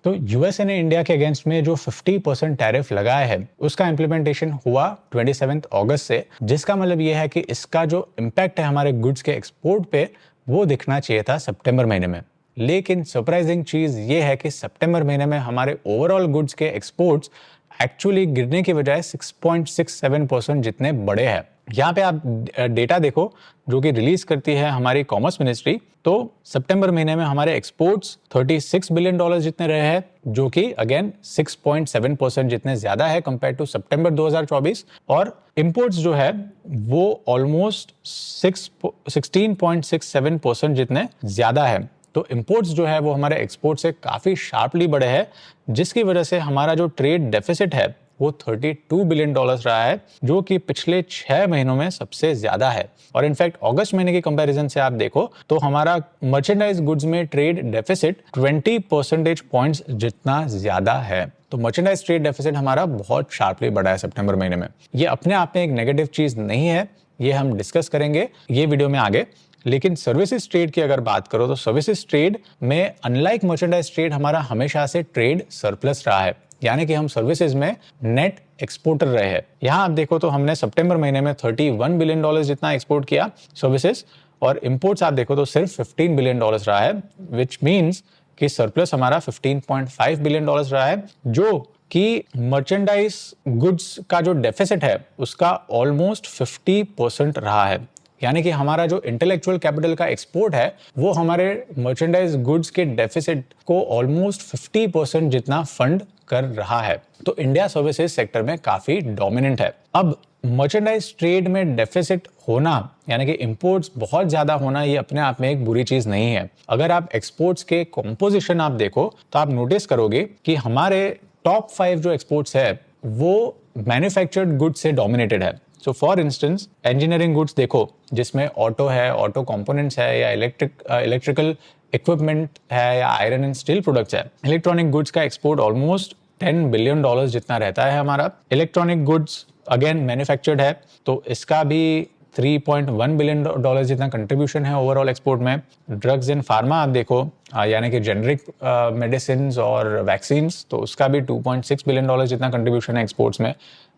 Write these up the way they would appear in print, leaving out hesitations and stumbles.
तो यूएसए ने इंडिया के अगेंस्ट में जो 50% टैरिफ लगाया है उसका इम्प्लीमेंटेशन हुआ 27 अगस्त से, जिसका मतलब ये है कि इसका जो इम्पैक्ट है हमारे गुड्स के एक्सपोर्ट पे वो दिखना चाहिए था सितंबर महीने में। लेकिन सरप्राइजिंग चीज ये है कि सितंबर महीने में हमारे ओवरऑल गुड्स के एक्सपोर्ट्स एक्चुअली गिरने की बजाय 6.67% जितने बड़े हैं। यहाँ पे आप डेटा देखो जो कि रिलीज करती है हमारी कॉमर्स मिनिस्ट्री, तो सितंबर महीने में हमारे एक्सपोर्ट्स $36 बिलियन जितने रहे हैं, जो कि अगेन 6.7% जितने ज्यादा है कंपेयर टू सितंबर 2024। और इंपोर्ट्स जो है वो ऑलमोस्ट 16.67% जितने ज्यादा है। तो इंपोर्ट्स जो है वो हमारे एक्सपोर्ट से काफी शार्पली बढ़े हैं, जिसकी वजह से हमारा जो ट्रेड डेफिसिट है वो $32 बिलियन रहा है, जो कि पिछले 6 महीनों में सबसे ज्यादा है। और इनफैक्ट अगस्त महीने की कंपैरिजन से आप देखो तो हमारा मर्चेंडाइज गुड्स में ट्रेड डेफिसिट 20 परसेंटेज पॉइंट्स जितना ज्यादा है। तो मर्चेंडाइज ट्रेड डेफिसिट हमारा बहुत शार्पली बढ़ा है सितंबर महीने में। ये अपने आप में एक नेगेटिव चीज नहीं है, ये हम डिस्कस करेंगे ये वीडियो में आगे। लेकिन सर्विसेज ट्रेड की अगर बात करो तो सर्विसेज ट्रेड में अनलाइक मर्चेंडाइज ट्रेड हमारा हमेशा से ट्रेड सरप्लस रहा है, यानी कि हम सर्विसेज में नेट एक्सपोर्टर रहे हैं। यहां आप देखो तो हमने सितंबर महीने में $31 बिलियन जितना एक्सपोर्ट किया सर्विसेज, और इंपोर्ट्स आप देखो तो सिर्फ $15 बिलियन रहा है, विच मीन्स कि सरप्लस हमारा $15.5 बिलियन रहा है, जो कि मर्चेंडाइज गुड्स का जो डेफिसिट है उसका ऑलमोस्ट 50% रहा है। यानी कि हमारा जो इंटेलेक्चुअल कैपिटल का एक्सपोर्ट है वो हमारे मर्चेंडाइज गुड्स के डेफिसिट को ऑलमोस्ट 50% जितना फंड कर रहा है। तो इंडिया सर्विसेज सेक्टर में काफी डोमिनेंट है। अब मर्चेंडाइज ट्रेड में डेफिसिट होना यानी कि इंपोर्ट्स बहुत ज्यादा होना ये अपने आप में एक बुरी चीज नहीं है। अगर आप एक्सपोर्ट्स के कॉम्पोजिशन आप देखो तो आप नोटिस करोगे कि हमारे टॉप 5 जो एक्सपोर्ट्स है वो मैन्युफैक्चर्ड गुड्स से डोमिनेटेड है। So for instance engineering goods देखो, जिसमें ऑटो है, ऑटो कंपोनेंट्स है, या इलेक्ट्रिकल इक्विपमेंट है, या आयरन एंड स्टील प्रोडक्ट्स है। इलेक्ट्रॉनिक गुड्स का एक्सपोर्ट ऑलमोस्ट $10 बिलियन जितना रहता है हमारा। इलेक्ट्रॉनिक गुड्स अगेन मैन्युफैक्चर्ड है, तो इसका भी $3.1 बिलियन जितना कंट्रीब्यूशन है ओवरऑल एक्सपोर्ट में। ड्रग्स एंड फार्मा आप देखो, यानी कि जेनरिक मेडिसिन और वैक्सीन्स, तो उसका भी $2.6 बिलियन जितना कंट्रीब्यूशन है एक्सपोर्ट्स में।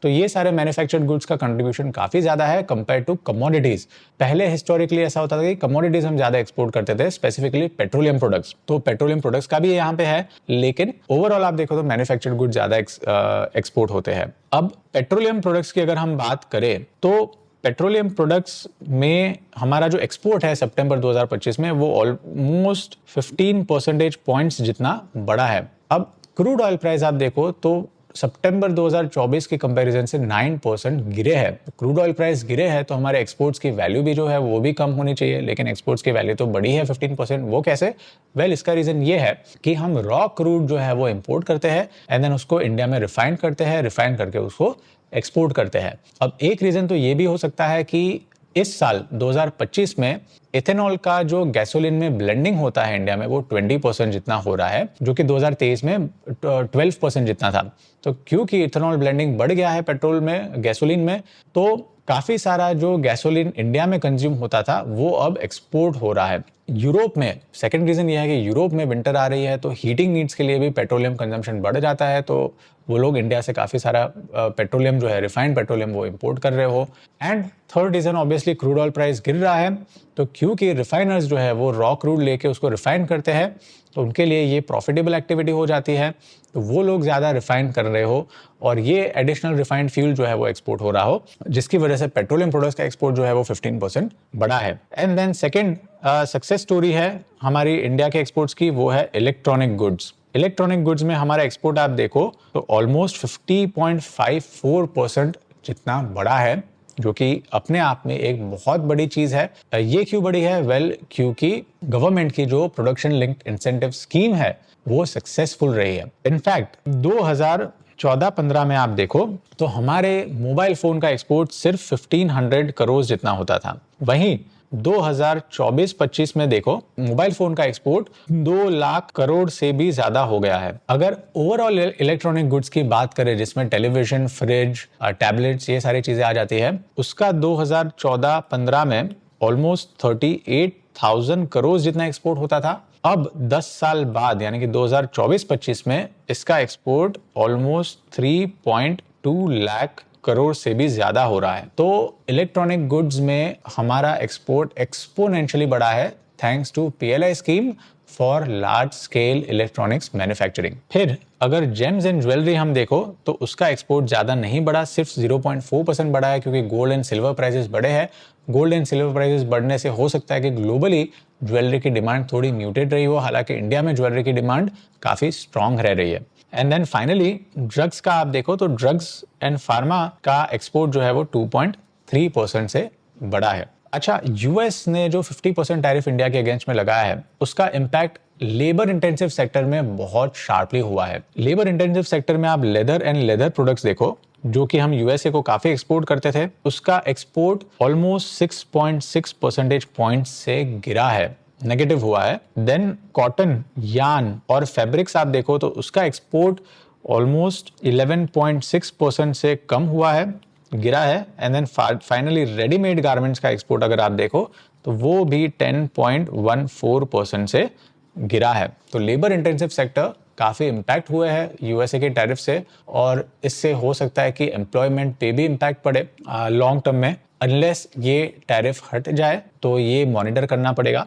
तो ये सारे मैन्युफैक्चर्ड गुड्स का कंट्रीब्यूशन काफी ज्यादा है कंपेयर टू कमोडिटीज। पहले हिस्टोरिकली ऐसा होता था कि कमोडिटीज हम ज्यादा एक्सपोर्ट करते थे, स्पेसिफिकली पेट्रोलियम प्रोडक्ट्स, तो पेट्रोलियम प्रोडक्ट्स का भी यहाँ पे है, लेकिन ओवरऑल आप देखो तो मैन्युफैक्चर्ड गुड्स ज्यादा एक्सपोर्ट होते हैं। अब पेट्रोलियम प्रोडक्ट्स की अगर हम बात करें तो पेट्रोलियम प्रोडक्ट्स में हमारा जो एक्सपोर्ट है सितंबर 2025 में वो ऑलमोस्ट 15 परसेंटेज पॉइंट्स जितना बड़ा है। अब क्रूड ऑयल प्राइस आप देखो तो सितंबर 2024 के कंपैरिजन से 9% गिरे हैं। क्रूड ऑयल प्राइस गिरे हैं तो हमारे एक्सपोर्ट्स की वैल्यू भी जो है वो भी कम होनी चाहिए, लेकिन एक्सपोर्ट्स की वैल्यू तो बढ़ी है 15%। वो कैसे? वेल, इसका रीजन ये है कि हम रॉ क्रूड जो है वो इंपोर्ट करते हैं एंड देन उसको इंडिया में रिफाइन करते हैं, रिफाइन करके उसको एक्सपोर्ट करते हैं। अब एक रीजन तो ये भी हो सकता है कि इस साल 2025 में इथेनॉल का जो गैसोलीन में ब्लेंडिंग होता है इंडिया में वो 20% जितना हो रहा है, जो कि 2023 में 12% जितना था। तो क्योंकि इथेनॉल ब्लेंडिंग बढ़ गया है पेट्रोल में, गैसोलीन में, तो काफी सारा जो गैसोलीन इंडिया में कंज्यूम होता था वो अब एक्सपोर्ट हो रहा है यूरोप में। सेकंड रीजन ये है कि यूरोप में विंटर आ रही है तो हीटिंग नीड्स के लिए भी पेट्रोलियम कंजम्पशन बढ़ जाता है, तो वो लोग इंडिया से काफी सारा पेट्रोलियम जो है, रिफाइंड पेट्रोलियम, वो इंपोर्ट कर रहे हो। And third reason obviously crude oil price गिर रहा है, तो क्योंकि रिफाइनर्स जो है वो रॉ क्रूड लेके उसको रिफाइन करते हैं तो उनके लिए ये प्रॉफिटेबल एक्टिविटी हो जाती है, तो वो लोग ज्यादा रिफाइन कर रहे हो और ये एडिशनल रिफाइंड फ्यूल जो है वो एक्सपोर्ट हो रहा हो, जिसकी वजह से पेट्रोलियम प्रोडक्ट्स का एक्सपोर्ट जो है वो 15% बढ़ा है। And then second success story है हमारी इंडिया के एक्सपोर्ट्स की, वो है इलेक्ट्रॉनिक गुड्स। इलेक्ट्रॉनिक गुड्स में हमारा एक्सपोर्ट आप देखो तो ऑलमोस्ट 50.54% जितना बढ़ा है, जो कि अपने आप में एक बहुत बड़ी चीज है। ये क्यों बड़ी है? वेल, क्योंकि गवर्नमेंट की जो प्रोडक्शन लिंक्ड इंसेंटिव स्कीम है वो सक्सेसफुल रही है। इनफैक्ट 2014-15 में आप देखो तो हमारे मोबाइल फोन का एक्सपोर्ट सिर्फ 1500 करोड़ जितना होता था। वहीं 2024-25 में देखो मोबाइल फोन का एक्सपोर्ट 2 लाख करोड़ से भी ज्यादा हो गया है। अगर ओवरऑल इलेक्ट्रॉनिक गुड्स की बात करें जिसमें टेलीविजन, फ्रिज, टैबलेट्स, ये सारी चीजें आ जाती है, उसका 2014-15 में ऑलमोस्ट 38,000 करोड़ जितना एक्सपोर्ट होता था। अब 10 साल बाद यानी कि 2024-25 में इसका एक्सपोर्ट ऑलमोस्ट 3.2 लाख करोड़ से भी ज्यादा हो रहा है। तो इलेक्ट्रॉनिक गुड्स में हमारा एक्सपोर्ट एक्सपोनेंशियली बढ़ा है thanks to PLI scheme for large scale electronics manufacturing. फिर अगर जेम्स एंड ज्वेलरी हम देखो तो उसका एक्सपोर्ट ज्यादा नहीं बढ़ा, सिर्फ 0.4% बढ़ा है क्योंकि गोल्ड एंड सिल्वर प्राइसेस बढ़े हैं। गोल्ड एंड सिल्वर प्राइसेस बढ़ने से हो सकता है कि ग्लोबली ज्वेलरी की डिमांड थोड़ी म्यूटेड रही हो, हालांकि इंडिया में ज्वेलरी की डिमांड काफी स्ट्रांग रह रही है। एंड देन फाइनली ड्रग्स का आप देखो तो ड्रग्स एंड फार्मा का एक्सपोर्ट जो है वो 2.3% से बढ़ा है। अच्छा, यूएस ने जो 50% टैरिफ इंडिया के अगेंस्ट में लगाया है उसका इम्पैक्ट लेबर इंटेंसिव सेक्टर में बहुत शार्पली हुआ है। लेबर इंटेंसिव सेक्टर में आप लेदर एंड लेदर प्रोडक्ट्स देखो जो कि हम यूएसए को काफी एक्सपोर्ट करते थे, उसका एक्सपोर्ट ऑलमोस्ट 6.6 परसेंटेज पॉइंट से गिरा है, नेगेटिव हुआ है। देन कॉटन, यार्न और फैब्रिक्स आप देखो तो उसका एक्सपोर्ट ऑलमोस्ट 11.6% से कम हुआ है, गिरा है। And then finally readymade garments का एक्सपोर्ट अगर आप देखो तो वो भी 10.14% से गिरा है। तो लेबर इंटेंसिव सेक्टर काफी इम्पैक्ट हुए हैं यूएसए के टैरिफ से और इससे हो सकता है कि एम्प्लॉयमेंट पे भी इम्पैक्ट पड़े लॉन्ग टर्म में। अनलेस ये टैरिफ हट जाए तो ये मॉनिटर करना पड़ेगा।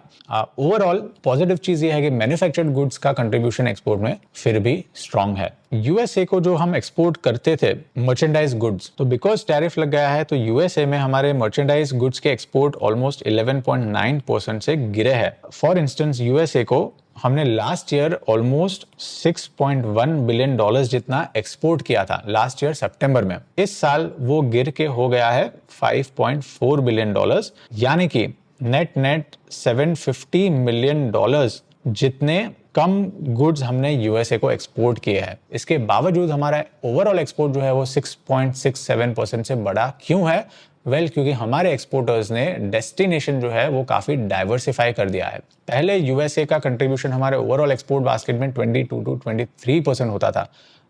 ओवरऑल पॉजिटिव चीज ये है कि मैन्युफैक्चर्ड गुड्स का कंट्रीब्यूशन एक्सपोर्ट में फिर भी स्ट्रांग है। यूएसए को जो हम एक्सपोर्ट करते थे मर्चेंडाइज गुड्स, तो बिकॉज टैरिफ लग गया है तो यूएसए में हमारे मर्चेंडाइज गुड्स के एक्सपोर्ट ऑलमोस्ट 11.9% से गिरे हैं। फॉर इंस्टेंस यूएसए को हमने लास्ट ईयर ऑलमोस्ट $6.1 बिलियन जितना एक्सपोर्ट किया था लास्ट ईयर सितंबर में। इस साल वो गिर के हो गया है $5.4 बिलियन, यानी कि नेट $750 मिलियन जितने कम गुड्स हमने यूएसए को एक्सपोर्ट किए हैं। इसके बावजूद हमारा ओवरऑल एक्सपोर्ट जो है वो 6.67% से बढ़ा। क्यों है? क्योंकि हमारे एक्सपोर्टर्स ने डेस्टिनेशन जो है वो काफी डाइवर्सिफाई कर दिया है। पहले यूएसए का कंट्रीब्यूशन हमारे ओवरऑल एक्सपोर्ट बास्केट में 22 to 23% होता था।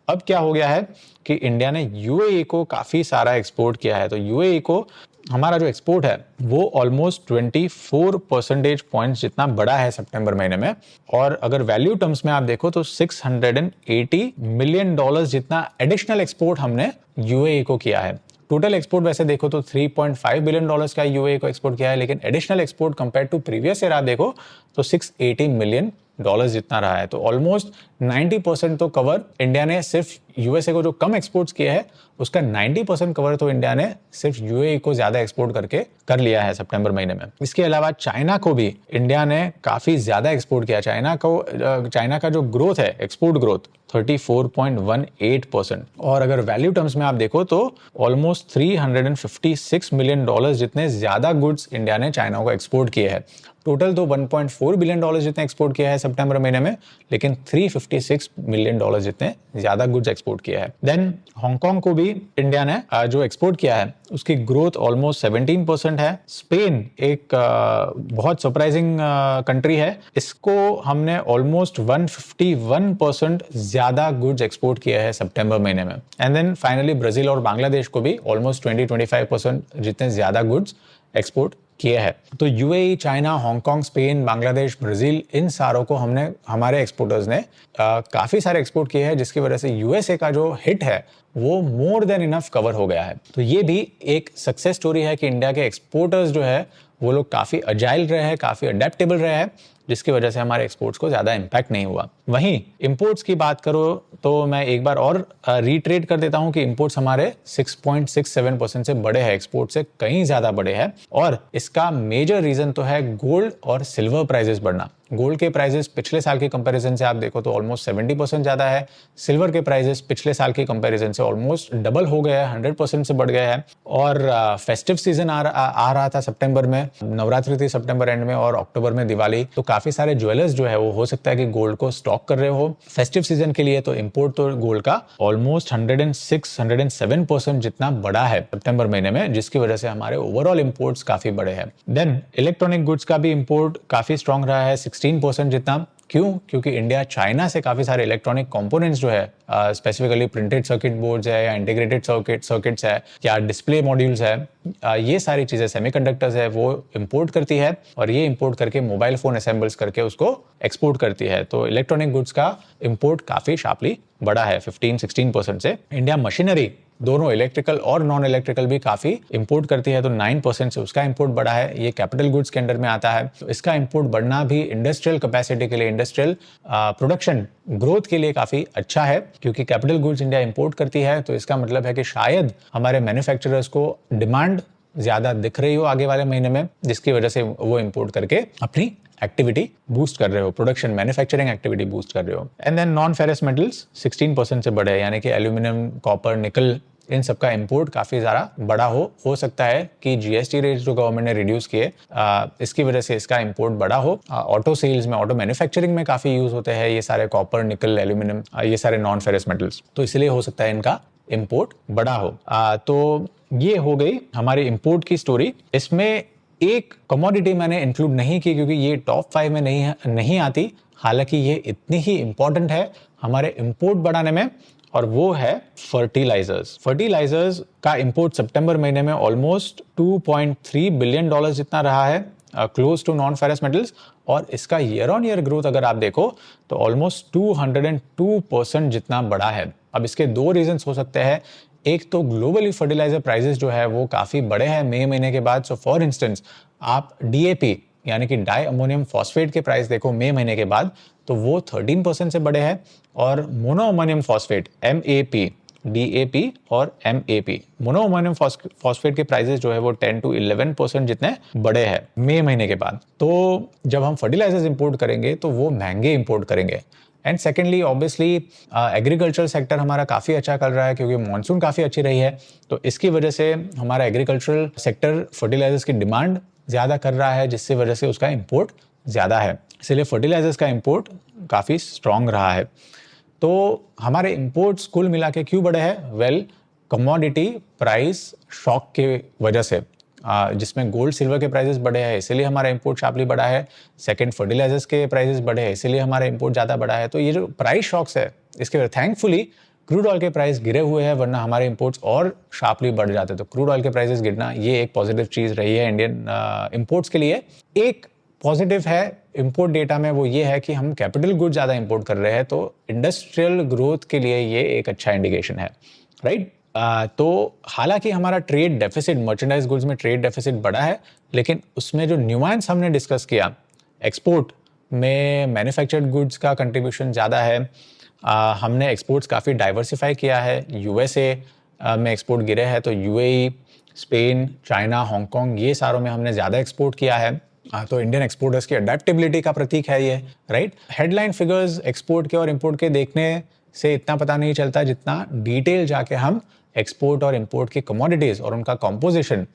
अब क्या हो गया है कि इंडिया ने यूएई को काफी सारा एक्सपोर्ट किया है, तो यूएई को हमारा जो एक्सपोर्ट है वो ऑलमोस्ट 24 परसेंटेज पॉइंट्स जितना बढ़ा है सितंबर महीने में। और अगर वैल्यू टर्म्स में आप देखो तो $680 मिलियन जितना एडिशनल एक्सपोर्ट हमने यूएई को किया है। टोटल एक्सपोर्ट वैसे देखो तो $3.5 बिलियन का यूएई को एक्सपोर्ट किया है, लेकिन additional export compare to previous year आप देखो तो $680 मिलियन जितना रहा है। तो ऑलमोस्ट 90% तो कवर इंडिया ने सिर्फ यूएसए को जो कम एक्सपोर्ट्स किए हैं उसका 90% कवर तो इंडिया ने सिर्फ यूएई को ज्यादा एक्सपोर्ट करके कर लिया है सितंबर महीने में। इसके अलावा चाइना को भी इंडिया ने काफी ज्यादा एक्सपोर्ट किया। चाइना का जो ग्रोथ है, एक्सपोर्ट ग्रोथ 34.18%। और अगर वैल्यू टर्म्स में आप देखो तो ऑलमोस्ट $356 मिलियन जितने ज्यादा गुड्स इंडिया ने चाइना को एक्सपोर्ट किए हैं। टोटल तो $1.4 बिलियन जितने एक्सपोर्ट किया है सितंबर महीने में, लेकिन $356 मिलियन जितने ज्यादा गुड्स एक्सपोर्ट किया है। देन हांगकांग को भी इंडिया ने जो एक्सपोर्ट किया है उसकी ग्रोथ ऑलमोस्ट 17% है। स्पेन एक बहुत सरप्राइजिंग कंट्री है, इसको हमने ऑलमोस्ट 151% ज्यादा गुड्स एक्सपोर्ट किया है सितंबर महीने में। एंड देन फाइनली ब्राजील और बांग्लादेश को भी ऑलमोस्ट 20-25% जितने ज्यादा गुड्स एक्सपोर्ट किए हैं। तो UAE, China, Hong Kong, Spain, Bangladesh, Brazil, इन सारों को हमारे एक्सपोर्टर्स ने काफी सारे एक्सपोर्ट किए हैं, जिसकी वजह से यूएसए का जो हिट है वो मोर देन इनफ कवर हो गया है। तो ये भी एक सक्सेस स्टोरी है कि इंडिया के एक्सपोर्टर्स जो है वो लोग काफी अजाइल रहे हैं, काफी अडेप्टेबल रहे हैं, जिसकी वजह से हमारे एक्सपोर्ट्स को ज्यादा इंपैक्ट नहीं हुआ। वहीं इंपोर्ट्स की बात करो तो मैं एक बार और रीट्रेट कर देता हूं कि इंपोर्ट्स हमारे 6.67% से बढ़े हैं, एक्सपोर्ट से कहीं ज्यादा बढ़े हैं। और इसका मेजर रीजन तो है गोल्ड और सिल्वर प्राइसेस बढ़ना। गोल्ड के प्राइसेस पिछले साल के कंपैरिजन से आप देखो तो ऑलमोस्ट 70% ज्यादा है। सिल्वर के प्राइसेस पिछले साल के कंपैरिजन से ऑलमोस्ट डबल हो गया है, 100% से बढ़ गया है। और फेस्टिव सीजन आ रहा था सितंबर में, नवरात्रि थी सितंबर एंड में और अक्टूबर में दिवाली, तो काफी सारे ज्वेलर्स जो है वो हो सकता है कि गोल्ड को स्टॉक कर रहे हो फेस्टिव सीजन के लिए। तो इंपोर्ट तो गोल्ड का ऑलमोस्ट 106-107% जितना बढ़ा है सितंबर महीने में, जिसकी वजह से हमारे ओवरऑल इंपोर्ट्स काफी बड़े हैं। देन इलेक्ट्रॉनिक गुड्स का भी इंपोर्ट काफी स्ट्रॉन्ग रहा है, 16% जितना। क्यों? क्योंकि इंडिया चाइना से काफ़ी सारे इलेक्ट्रॉनिक कंपोनेंट्स जो है, स्पेसिफिकली प्रिंटेड सर्किट बोर्ड्स है या इंटीग्रेटेड सर्किट्स है या डिस्प्ले मॉड्यूल्स है, ये सारी चीज़ें सेमीकंडक्टर्स है वो इंपोर्ट करती है और ये इंपोर्ट करके मोबाइल फ़ोन असेंबल्स करके उसको एक्सपोर्ट करती है। तो इलेक्ट्रॉनिक गुड्स का इंपोर्ट काफ़ी शार्पली बढ़ा है 15-16% से। इंडिया मशीनरी दोनों इलेक्ट्रिकल और नॉन इलेक्ट्रिकल भी काफ़ी इंपोर्ट करती है, तो 9% से उसका इंपोर्ट बढ़ा है। ये कैपिटल गुड्स के अंडर में आता है, तो इसका इंपोर्ट बढ़ना भी इंडस्ट्रियल कैपेसिटी के लिए, इंडस्ट्रियल प्रोडक्शन ग्रोथ के लिए काफ़ी अच्छा है, क्योंकि कैपिटल गुड्स इंडिया इंपोर्ट करती है तो इसका मतलब है कि शायद हमारे मैन्युफैक्चरर्स को डिमांड ज़्यादा दिख रही हो आगे वाले महीने में, जिसकी वजह से वो इंपोर्ट करके अपनी एक्टिविटी बूस्ट कर रहे हो, प्रोडक्शन मैन्युफैक्चरिंग एक्टिविटी बूस्ट कर रहे हो। And then non ferrous metals 16% से बढ़े, यानी कि एल्यूमिनियम, कॉपर, निकल, इन सब का इंपोर्ट काफ़ी ज़्यादा बड़ा हो सकता है कि जीएसटी रेट्स जो गवर्नमेंट ने रिड्यूस किए, इसकी वजह से इसका इंपोर्ट बड़ा हो। ऑटो सेल्स में, ऑटो मैन्युफैक्चरिंग में काफ़ी यूज़ होते हैं ये सारे कॉपर, निकल, एल्यूमिनियम, ये सारे नॉन फेरस मेटल्स, तो इसलिए हो सकता है इनका इंपोर्ट बड़ा हो। तो ये हो गई हमारी इंपोर्ट की स्टोरी। इसमें एक कमोडिटी मैंने इंक्लूड नहीं की क्योंकि ये टॉप 5 में नहीं आती, हालांकि ये इतनी ही इंपॉर्टेंट है हमारे इंपोर्ट बढ़ाने में, और वो है फर्टिलाइजर्स। फर्टिलाइजर्स का इंपोर्ट सितंबर महीने में ऑलमोस्ट $2.3 बिलियन जितना रहा है, close to non ferrous metals, और इसका ईयर ऑन ईयर ग्रोथ अगर आप देखो तो ऑलमोस्ट 202% जितना बढ़ा है। अब इसके दो रीजंस हो सकते हैं। एक तो ग्लोबली फर्टिलाइजर प्राइसेस जो है वो काफ़ी बढ़े हैं मई महीने के बाद। सो फॉर इंस्टेंस आप डीएपी यानी कि डाई अमोनियम फॉस्फेट के प्राइस देखो मई महीने के बाद, तो वो 13% से बढ़े हैं, और mono ammonium phosphate MAP, DAP और MAP, मोनो अमोनियम फॉस्फेट के प्राइसेस जो है वो 10-11% जितने बढ़े हैं मई महीने के बाद। तो जब हम फर्टिलाइजर्स इंपोर्ट करेंगे तो वो महंगे इंपोर्ट करेंगे। And secondly obviously agriculture sector हमारा काफ़ी अच्छा कर रहा है क्योंकि मॉनसून काफ़ी अच्छी रही है, तो इसकी वजह से हमारा एग्रीकल्चरल सेक्टर फर्टिलाइजर्स की डिमांड ज़्यादा कर रहा है, जिसकी वजह से उसका इंपोर्ट ज़्यादा है, इसलिए फर्टिलाइजर्स का इंपोर्ट काफ़ी स्ट्रॉन्ग रहा है। तो हमारे इंपोर्ट्स कुल मिला के क्यों बढ़े हैं? वेल, कमोडिटी प्राइस शॉक के वजह से, जिसमें गोल्ड सिल्वर के प्राइसेस बढ़े हैं इसीलिए हमारा इंपोर्ट शार्पली बढ़ा है। सेकंड, फर्टिलाइजर्स के प्राइसेस बढ़े हैं इसीलिए हमारा इंपोर्ट ज़्यादा बढ़ा है। तो ये जो प्राइस शॉक्स है इसके वजह थैंकफुली क्रूड ऑयल के प्राइस गिरे हुए हैं, वरना हमारे इंपोर्ट्स और शार्पली बढ़ जाते। तो क्रूड ऑयल के प्राइसेस गिरना ये एक पॉजिटिव चीज़ रही है इंडियन इंपोर्ट्स के लिए। एक पॉजिटिव है इंपोर्ट डेटा में, वो ये है कि हम कैपिटल गुड ज़्यादा इंपोर्ट कर रहे हैं, तो इंडस्ट्रियल ग्रोथ के लिए ये एक अच्छा इंडिकेशन है, राइट। तो हालांकि हमारा ट्रेड डेफिसिट, मर्चेंडाइज गुड्स में ट्रेड डेफिसिट बढ़ा है, लेकिन उसमें जो न्यूआंस हमने डिस्कस किया, एक्सपोर्ट में मैन्युफैक्चर्ड गुड्स का कंट्रीब्यूशन ज़्यादा है, हमने एक्सपोर्ट्स काफ़ी डाइवर्सिफाई किया है। यूएसए में एक्सपोर्ट गिरे हैं, तो यूएई, स्पेन, चाइना, हांगकांग, ये सारों में हमने ज़्यादा एक्सपोर्ट किया है। तो इंडियन एक्सपोर्टर्स की अडेप्टेबिलिटी का प्रतीक है ये, राइट। हेडलाइन फिगर्स एक्सपोर्ट के और इंपोर्ट के देखने से इतना पता नहीं चलता जितना डिटेल जाके हम एक्सपोर्ट और इंपोर्ट की कमोडिटीज़ और उनका कॉम्पोजिशन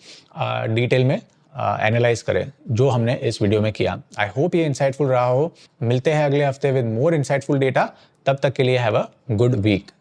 डिटेल में एनालाइज करें, जो हमने इस वीडियो में किया। आई होप ये इंसाइटफुल रहा हो। मिलते हैं अगले हफ्ते विद मोर इंसाइटफुल डेटा। तब तक के लिए हैव अ गुड वीक।